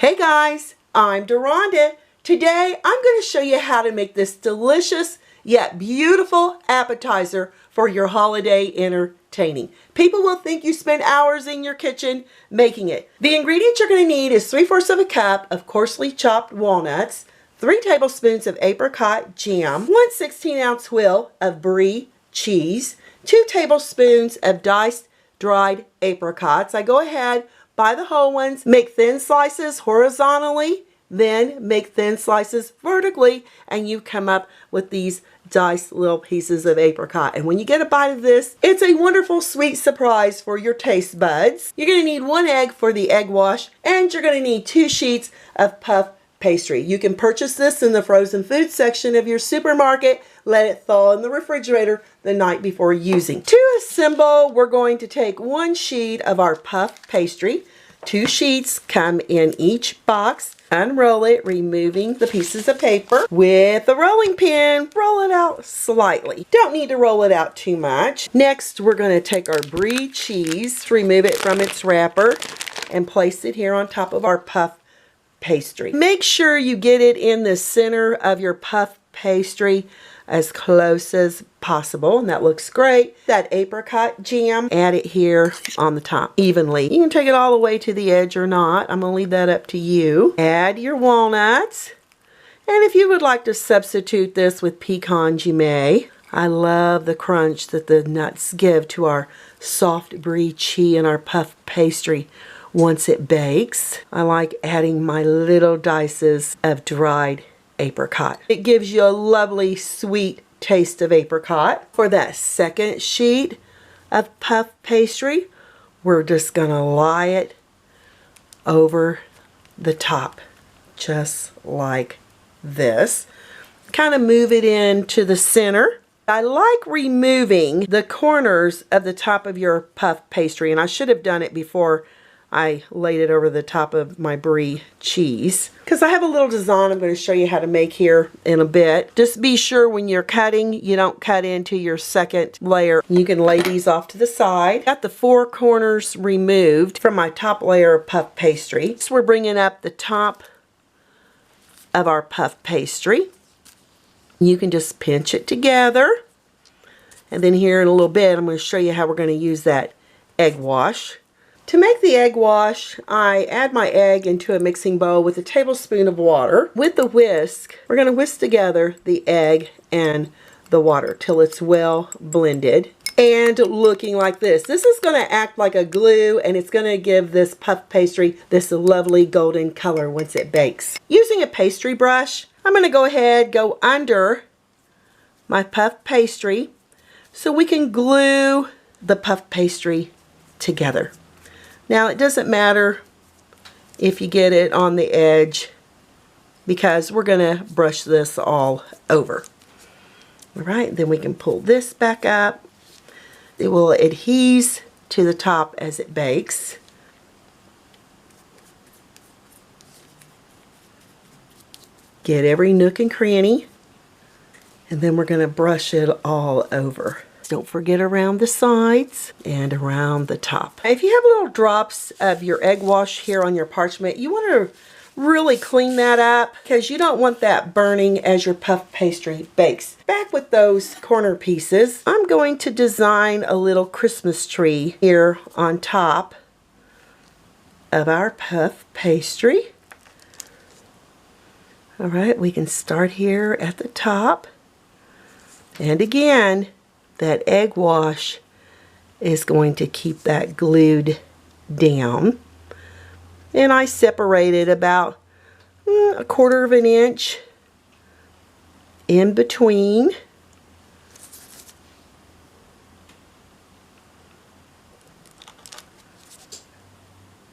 Hey guys, I'm Deronda. Today I'm going to show you how to make this delicious yet beautiful appetizer for your holiday entertaining. People will think you spent hours in your kitchen making it. The ingredients you're going to need is 3/4 of a cup of coarsely chopped walnuts, 3 tablespoons of apricot jam, 1 16-ounce wheel of Brie cheese, 2 tablespoons of diced dried apricots. I go ahead, buy the whole ones, make thin slices horizontally, then make thin slices vertically, and you come up with these diced little pieces of apricot. And when you get a bite of this, it's a wonderful sweet surprise for your taste buds. You're going to need 1 egg for the egg wash, and you're going to need 2 sheets of puff pastry. You can purchase this in the frozen food section of your supermarket. Let it thaw in the refrigerator the night before using. To assemble, we're going to take 1 sheet of our puff pastry. 2 sheets come in each box. Unroll it, removing the pieces of paper. With a rolling pin, roll it out slightly. Don't need to roll it out too much. Next, we're going to take our Brie cheese, remove it from its wrapper, and place it here on top of our puff pastry. Make sure you get it in the center of your puff pastry as close as possible, and that looks great. That apricot jam, add it here on the top evenly. You can take it all the way to the edge or not. I'm gonna leave that up to you. Add your walnuts, and if you would like to substitute this with pecans, you may. I love the crunch that the nuts give to our soft Brie cheese and our puff pastry once it bakes. I like adding my little dices of dried apricot. It gives you a lovely sweet taste of apricot. For that second sheet of puff pastry, we're just gonna lie it over the top, just like this. Kind of move it into the center. I like removing the corners of the top of your puff pastry, and I should have done it before I laid it over the top of my Brie cheese, because I have a little design I'm going to show you how to make here in a bit. Just be sure when you're cutting, you don't cut into your second layer. You can lay these off to the side. Got the 4 corners removed from my top layer of puff pastry. So we're bringing up the top of our puff pastry. You can just pinch it together. And then here in a little bit, I'm going to show you how we're going to use that egg wash. To make the egg wash, I add my egg into a mixing bowl with a tablespoon of water. With the whisk, we're going to whisk together the egg and the water till it's well blended and looking like this. This is going to act like a glue, and it's going to give this puff pastry this lovely golden color once it bakes. Using a pastry brush, I'm going to go ahead, go under my puff pastry so we can glue the puff pastry together. Now, it doesn't matter if you get it on the edge, because we're going to brush this all over. All right, then we can pull this back up. It will adhere to the top as it bakes. Get every nook and cranny, and then we're going to brush it all over. Don't forget around the sides and around the top. If you have little drops of your egg wash here on your parchment, you want to really clean that up, because you don't want that burning as your puff pastry bakes. Back with those corner pieces, I'm going to design a little Christmas tree here on top of our puff pastry. All right, we can start here at the top. And again, that egg wash is going to keep that glued down. And I separated about 1/4 of an inch in between.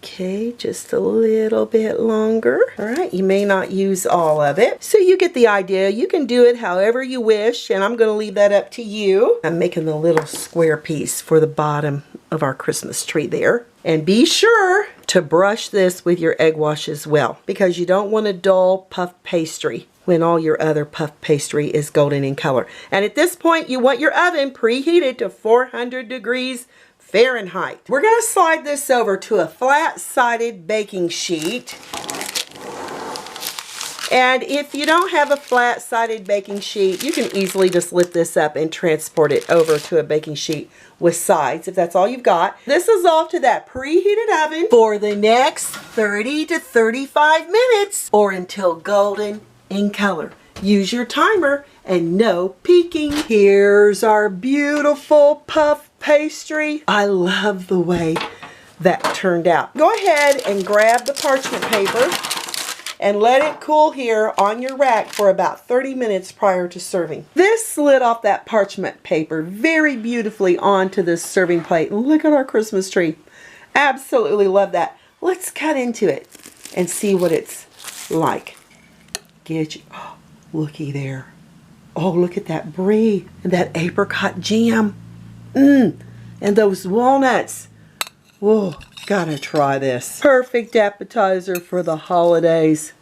Okay, just a little bit longer. All right, you may not use all of it. So you get the idea. You can do it however you wish, and I'm going to leave that up to you. I'm making the little square piece for the bottom of our Christmas tree there. And be sure to brush this with your egg wash as well, because you don't want a dull puff pastry when all your other puff pastry is golden in color. And at this point, you want your oven preheated to 400 degrees Fahrenheit. We're going to slide this over to a flat-sided baking sheet. And if you don't have a flat-sided baking sheet, you can easily just lift this up and transport it over to a baking sheet with sides, if that's all you've got. This is off to that preheated oven for the next 30 to 35 minutes or until golden in color. Use your timer and no peeking. Here's our beautiful puff pastry. I love the way that turned out. Go ahead and grab the parchment paper and let it cool here on your rack for about 30 minutes prior to serving. This slid off that parchment paper very beautifully onto this serving plate. Look at our Christmas tree. Absolutely love that. Let's cut into it and see what it's like. Get you, oh, looky there. Oh, look at that brie and that apricot jam. And those walnuts. Whoa, gotta try this. Perfect appetizer for the holidays.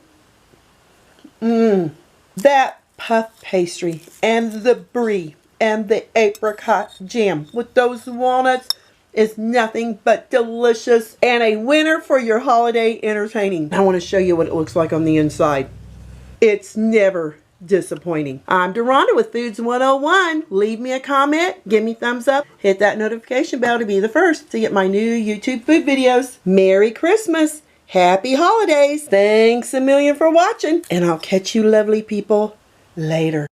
That puff pastry and the brie and the apricot jam with those walnuts is nothing but delicious and a winner for your holiday entertaining. I want to show you what it looks like on the inside. It's never disappointing. I'm Deronda with Foods 101. Leave me a comment, give me a thumbs up, hit that notification bell to be the first to get my new YouTube food videos. Merry Christmas, Happy Holidays, thanks a million for watching, and I'll catch you lovely people later.